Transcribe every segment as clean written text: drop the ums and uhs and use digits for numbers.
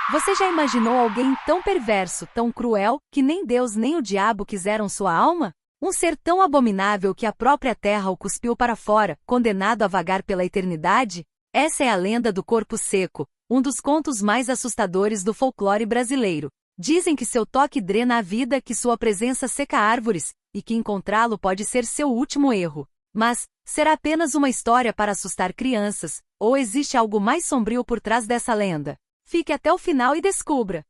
Você já imaginou alguém tão perverso, tão cruel, que nem Deus nem o diabo quiseram sua alma? Um ser tão abominável que a própria terra o cuspiu para fora, condenado a vagar pela eternidade? Essa é a lenda do corpo seco, um dos contos mais assustadores do folclore brasileiro. Dizem que seu toque drena a vida, que sua presença seca árvores, e que encontrá-lo pode ser seu último erro. Mas, será apenas uma história para assustar crianças, ou existe algo mais sombrio por trás dessa lenda? Fique até o final e descubra.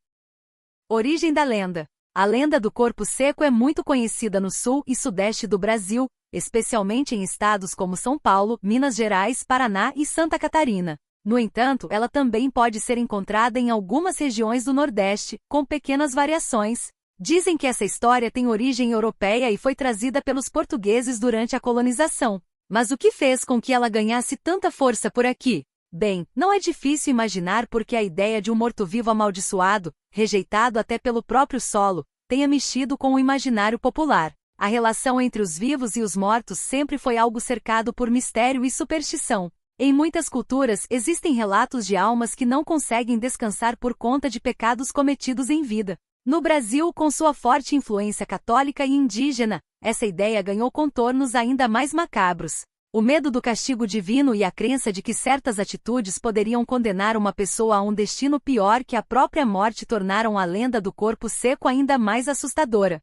Origem da lenda. A lenda do corpo seco é muito conhecida no sul e sudeste do Brasil, especialmente em estados como São Paulo, Minas Gerais, Paraná e Santa Catarina. No entanto, ela também pode ser encontrada em algumas regiões do Nordeste, com pequenas variações. Dizem que essa história tem origem europeia e foi trazida pelos portugueses durante a colonização. Mas o que fez com que ela ganhasse tanta força por aqui? Bem, não é difícil imaginar porque a ideia de um morto-vivo amaldiçoado, rejeitado até pelo próprio solo, tenha mexido com o imaginário popular. A relação entre os vivos e os mortos sempre foi algo cercado por mistério e superstição. Em muitas culturas existem relatos de almas que não conseguem descansar por conta de pecados cometidos em vida. No Brasil, com sua forte influência católica e indígena, essa ideia ganhou contornos ainda mais macabros. O medo do castigo divino e a crença de que certas atitudes poderiam condenar uma pessoa a um destino pior que a própria morte tornaram a lenda do corpo seco ainda mais assustadora.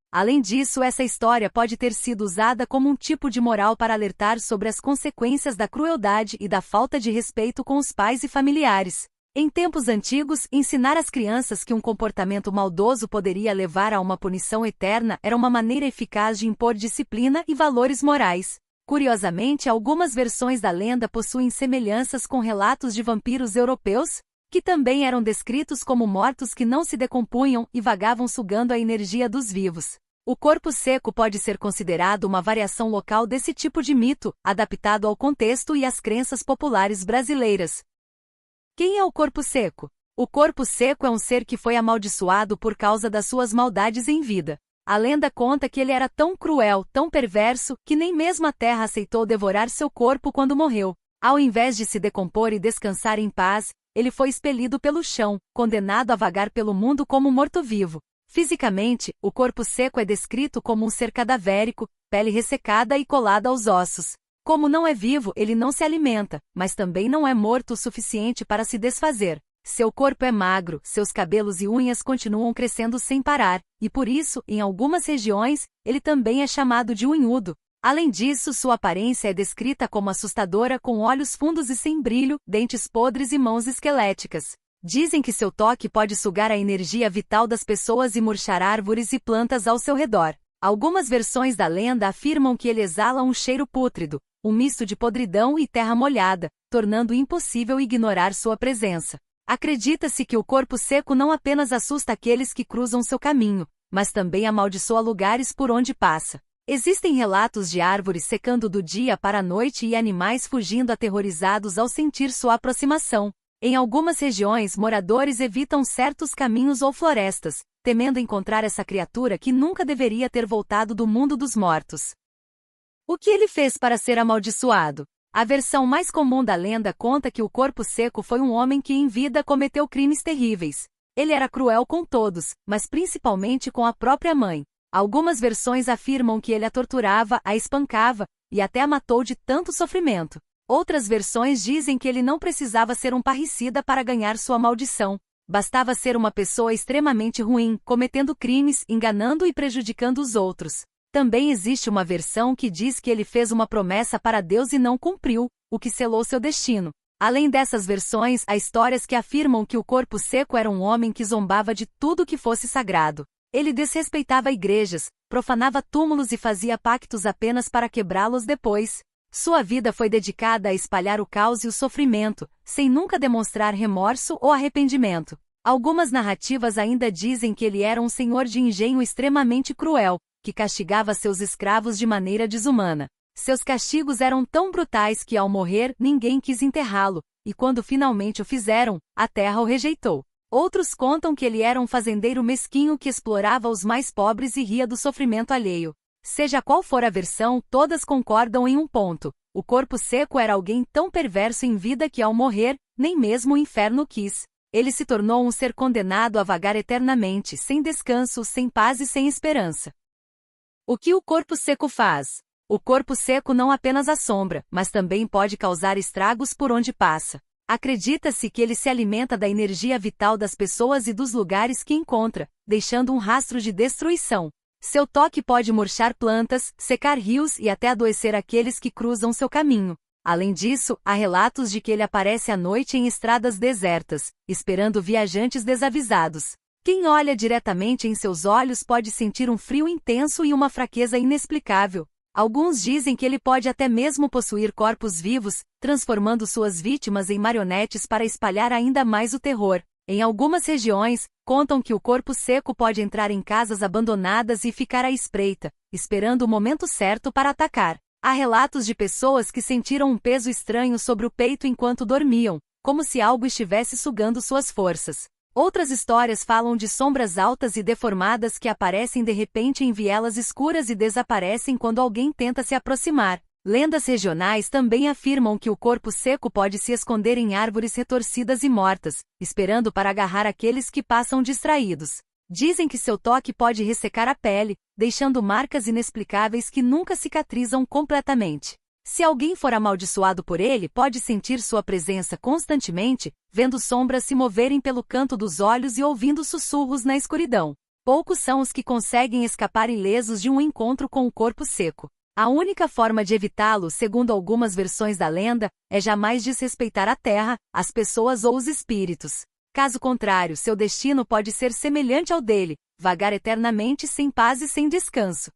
Além disso, essa história pode ter sido usada como um tipo de moral para alertar sobre as consequências da crueldade e da falta de respeito com os pais e familiares. Em tempos antigos, ensinar às crianças que um comportamento maldoso poderia levar a uma punição eterna era uma maneira eficaz de impor disciplina e valores morais. Curiosamente, algumas versões da lenda possuem semelhanças com relatos de vampiros europeus, que também eram descritos como mortos que não se decompunham e vagavam sugando a energia dos vivos. O corpo seco pode ser considerado uma variação local desse tipo de mito, adaptado ao contexto e às crenças populares brasileiras. Quem é o corpo seco? O corpo seco é um ser que foi amaldiçoado por causa das suas maldades em vida. A lenda conta que ele era tão cruel, tão perverso, que nem mesmo a terra aceitou devorar seu corpo quando morreu. Ao invés de se decompor e descansar em paz, ele foi expelido pelo chão, condenado a vagar pelo mundo como um morto-vivo. Fisicamente, o corpo seco é descrito como um ser cadavérico, pele ressecada e colada aos ossos. Como não é vivo, ele não se alimenta, mas também não é morto o suficiente para se desfazer. Seu corpo é magro, seus cabelos e unhas continuam crescendo sem parar, e por isso, em algumas regiões, ele também é chamado de unhudo. Além disso, sua aparência é descrita como assustadora, com olhos fundos e sem brilho, dentes podres e mãos esqueléticas. Dizem que seu toque pode sugar a energia vital das pessoas e murchar árvores e plantas ao seu redor. Algumas versões da lenda afirmam que ele exala um cheiro pútrido, um misto de podridão e terra molhada, tornando impossível ignorar sua presença. Acredita-se que o corpo seco não apenas assusta aqueles que cruzam seu caminho, mas também amaldiçoa lugares por onde passa. Existem relatos de árvores secando do dia para a noite e animais fugindo aterrorizados ao sentir sua aproximação. Em algumas regiões, moradores evitam certos caminhos ou florestas, temendo encontrar essa criatura que nunca deveria ter voltado do mundo dos mortos. O que ele fez para ser amaldiçoado? A versão mais comum da lenda conta que o corpo seco foi um homem que em vida cometeu crimes terríveis. Ele era cruel com todos, mas principalmente com a própria mãe. Algumas versões afirmam que ele a torturava, a espancava, e até a matou de tanto sofrimento. Outras versões dizem que ele não precisava ser um parricida para ganhar sua maldição. Bastava ser uma pessoa extremamente ruim, cometendo crimes, enganando e prejudicando os outros. Também existe uma versão que diz que ele fez uma promessa para Deus e não cumpriu, o que selou seu destino. Além dessas versões, há histórias que afirmam que o corpo seco era um homem que zombava de tudo que fosse sagrado. Ele desrespeitava igrejas, profanava túmulos e fazia pactos apenas para quebrá-los depois. Sua vida foi dedicada a espalhar o caos e o sofrimento, sem nunca demonstrar remorso ou arrependimento. Algumas narrativas ainda dizem que ele era um senhor de engenho extremamente cruel, que castigava seus escravos de maneira desumana. Seus castigos eram tão brutais que ao morrer ninguém quis enterrá-lo, e quando finalmente o fizeram, a terra o rejeitou. Outros contam que ele era um fazendeiro mesquinho que explorava os mais pobres e ria do sofrimento alheio. Seja qual for a versão, todas concordam em um ponto: o corpo seco era alguém tão perverso em vida que ao morrer, nem mesmo o inferno quis. ele se tornou um ser condenado a vagar eternamente, sem descanso, sem paz e sem esperança. O que o corpo seco faz? O corpo seco não apenas assombra, mas também pode causar estragos por onde passa. Acredita-se que ele se alimenta da energia vital das pessoas e dos lugares que encontra, deixando um rastro de destruição. Seu toque pode murchar plantas, secar rios e até adoecer aqueles que cruzam seu caminho. Além disso, há relatos de que ele aparece à noite em estradas desertas, esperando viajantes desavisados. Quem olha diretamente em seus olhos pode sentir um frio intenso e uma fraqueza inexplicável. Alguns dizem que ele pode até mesmo possuir corpos vivos, transformando suas vítimas em marionetes para espalhar ainda mais o terror. Em algumas regiões, contam que o corpo seco pode entrar em casas abandonadas e ficar à espreita, esperando o momento certo para atacar. Há relatos de pessoas que sentiram um peso estranho sobre o peito enquanto dormiam, como se algo estivesse sugando suas forças. Outras histórias falam de sombras altas e deformadas que aparecem de repente em vielas escuras e desaparecem quando alguém tenta se aproximar. Lendas regionais também afirmam que o corpo seco pode se esconder em árvores retorcidas e mortas, esperando para agarrar aqueles que passam distraídos. Dizem que seu toque pode ressecar a pele, deixando marcas inexplicáveis que nunca cicatrizam completamente. Se alguém for amaldiçoado por ele, pode sentir sua presença constantemente, vendo sombras se moverem pelo canto dos olhos e ouvindo sussurros na escuridão. Poucos são os que conseguem escapar ilesos de um encontro com o corpo seco. A única forma de evitá-lo, segundo algumas versões da lenda, é jamais desrespeitar a terra, as pessoas ou os espíritos. Caso contrário, seu destino pode ser semelhante ao dele, vagar eternamente sem paz e sem descanso.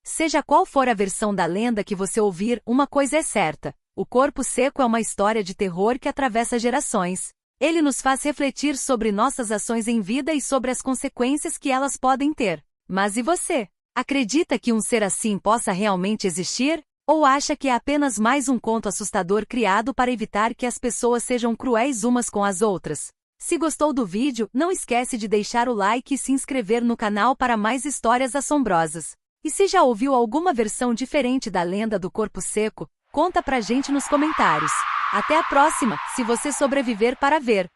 Seja qual for a versão da lenda que você ouvir, uma coisa é certa: o corpo seco é uma história de terror que atravessa gerações. Ele nos faz refletir sobre nossas ações em vida e sobre as consequências que elas podem ter. Mas e você? Acredita que um ser assim possa realmente existir? Ou acha que é apenas mais um conto assustador criado para evitar que as pessoas sejam cruéis umas com as outras? Se gostou do vídeo, não esquece de deixar o like e se inscrever no canal para mais histórias assombrosas. E se já ouviu alguma versão diferente da lenda do corpo seco, conta pra gente nos comentários. Até a próxima, se você sobreviver para ver.